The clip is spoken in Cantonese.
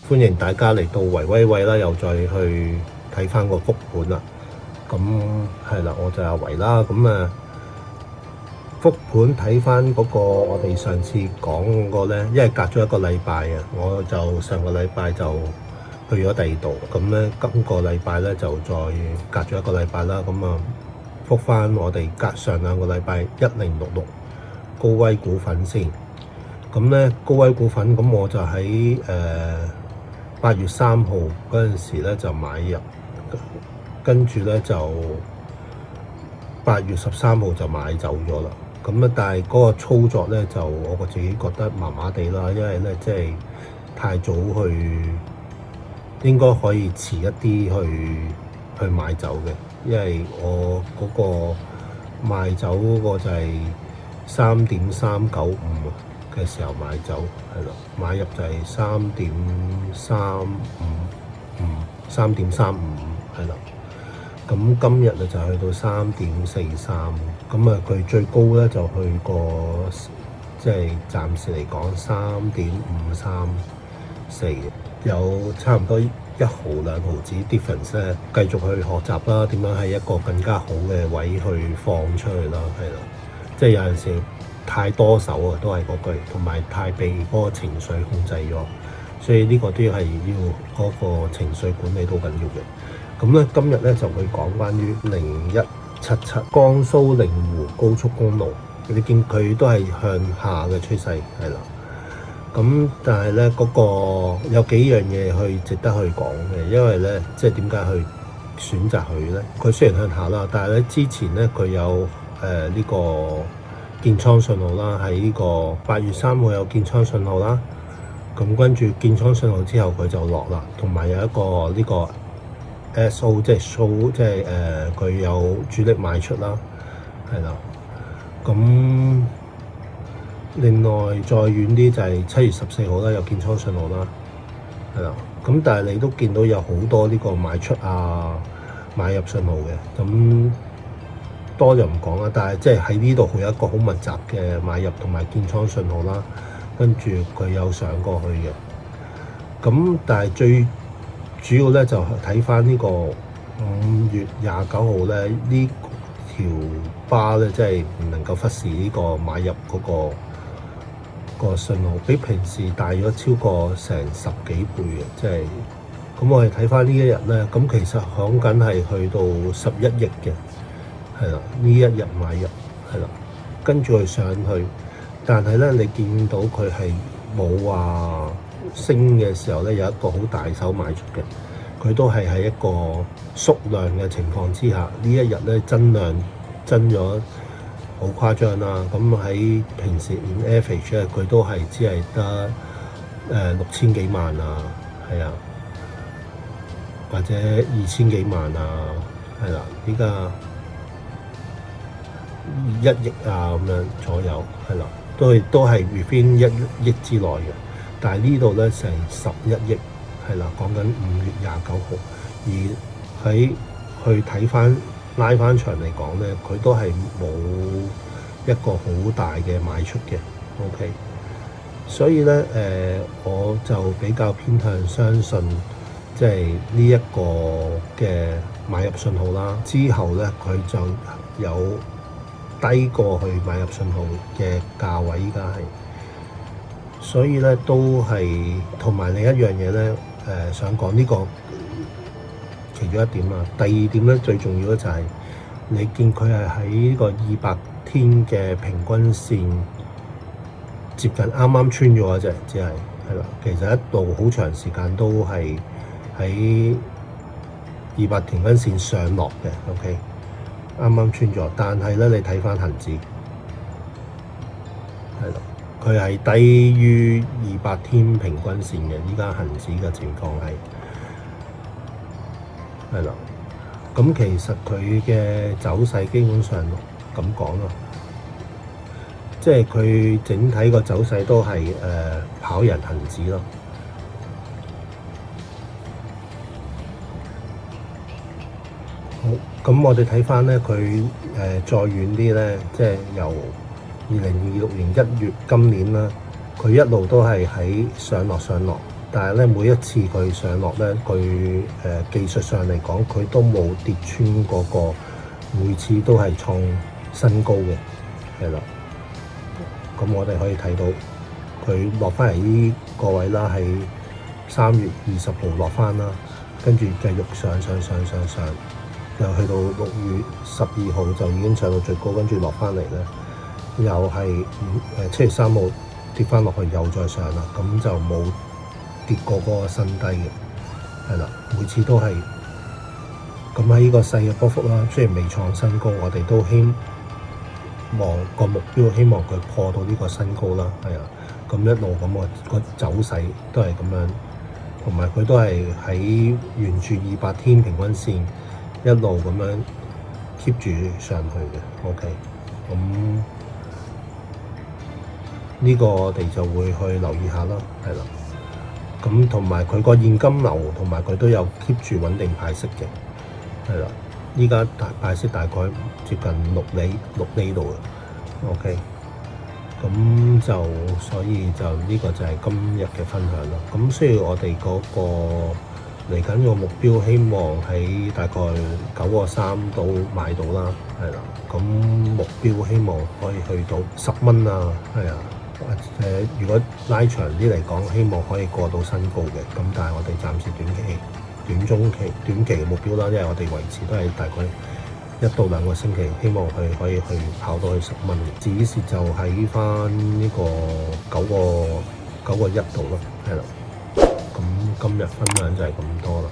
歡迎大家嚟到維威位啦，又再去睇翻個復盤啦。咁係啦，我就阿維啦。咁復盤睇翻嗰個我哋上次講嗰個咧，因為隔咗一個禮拜啊，我就上個禮拜就去咗第二度。咁咧今個禮拜咧就再隔咗一個禮拜啦。復翻我哋隔上兩個禮拜1066高威股份先。咁咧高威股份，咁我就喺8月3號嗰陣時咧就買入，跟住咧就8月13號就買走咗啦。但係嗰個操作咧就我自己覺得麻麻地啦，因為咧即係太早去，應該可以遲一啲去買走嘅，因為我嗰個賣走嗰個就係3.395嘅時候買走，係啦，買入就係3.35，係啦。咁今日咧就去到3.43，佢最高咧就去過，即係暫時嚟講3.534，有差唔多1毫2毫子 difference 咧，繼續去學習啦，點樣喺一個更加好嘅位去放出去啦，係啦，即係有陣時太多手啊，都係嗰句，同埋太被嗰個情緒控制咗，所以呢個都係要嗰個情緒管理都緊要嘅。咁咧今日咧就會講關於0177江蘇寧湖高速公路，你見佢都係向下嘅趨勢，係啦。咁但係咧嗰個有幾樣嘢去值得去講嘅，因為咧即係點解去選擇佢咧？佢雖然向下啦，但係咧之前咧佢有呢個建倉信號啦，喺呢個8月3號有建倉信號啦。咁跟住建倉信號之後佢就落啦，同埋有一個呢個SO 即係 show， 即係佢有主力賣出啦，係啦。咁另外再遠啲就係7月14號啦，有建倉信號啦，係啦。咁但係你都見到有好多呢個賣出啊、買入信號嘅，咁多就唔講啦。但係即係喺呢度佢有一個好密集嘅買入同埋建倉信號啦，跟住佢有上過去嘅。咁但係最主要咧就睇翻呢個5月29號咧，呢條巴咧即係唔能夠忽視呢個買入嗰個信號，比平時大咗超過成10幾倍嘅，即係咁我哋睇翻呢一日咧，咁其實講緊係去到11億嘅，係啦，呢一日買入係啦，跟住佢上去，但係咧你見到佢係冇話升嘅時候咧，有一個好大手賣出嘅，佢都係喺一個縮量嘅情況之下，呢一日咧增量增咗好誇張啦。咁喺平時 in average 咧，佢都係只係得6000幾萬啊，係啊，或者2000幾萬啊，係啦，依家1億啊咁樣左右，係啦，都係 within 1億之內嘅。但係呢度咧成11億，係啦，講緊5月29號，而喺去睇翻拉翻長嚟講咧，佢都係冇一個好大嘅賣出嘅 ，OK。所以咧我就比較偏向相信，即係呢一個嘅買入信號啦。之後咧佢就有低過去買入信號嘅價位，依家係。所以咧都係同埋另一樣嘢咧，想講呢個其中一點啊。第二點咧最重要咧就係你見佢係喺呢個200天嘅平均線接近啱啱穿咗一隻，只係啦。其實一度好長時間都係喺200平均線上落嘅 ，OK， 啱啱穿咗。但係咧你睇翻恒指，係啦。佢係低於200天平均線嘅，依家恒指嘅情況係啦。咁其實佢嘅走勢基本上咁講咯，即係佢整體個走勢都係跑贏恒指咯。好，咁我哋睇翻咧，佢再遠啲咧，即係由2026年1月今年啦，佢一路都係喺上落，但係咧每一次佢上落咧，佢技術上嚟講，佢都冇跌穿嗰個，每次都係創新高嘅，係啦。咁我哋可以睇到佢落翻嚟呢個位啦，喺3月20號落翻啦，跟住繼續上，又去到6月12號就已經上到最高，跟住落翻嚟咧，又係7月3號跌翻落去，又再上啦，咁就冇跌過嗰個新低嘅，係啦，每次都係咁。喺呢個細嘅波幅啦，雖然未創新高，我哋都希望個目標，希望佢破到呢個新高啦，係啊，咁一路咁個走勢都係咁樣，同埋佢都係喺沿住200天平均線一路咁樣 keep 住上去嘅。OK， 咁呢個我哋就會去留意下啦，係啦。咁同埋佢個現金流同埋佢都有 keep 住穩定派息嘅，係啦。依家派息大概接近6厘度嘅。OK， 咁就所以就呢個就係今日嘅分享啦。咁所以我哋嗰個嚟緊個目標，希望喺大概9個3度買到啦，係啦。咁目標希望可以去到10蚊啊，係啊。如果拉長啲嚟講，希望可以過到新高嘅。咁但係我哋暫時短期嘅目標啦，因為我哋維持都係大概1到2個星期，希望佢可以去跑到去10蚊。止蝕就喺翻呢個9個1度咯，係啦。咁今日分享就係咁多啦。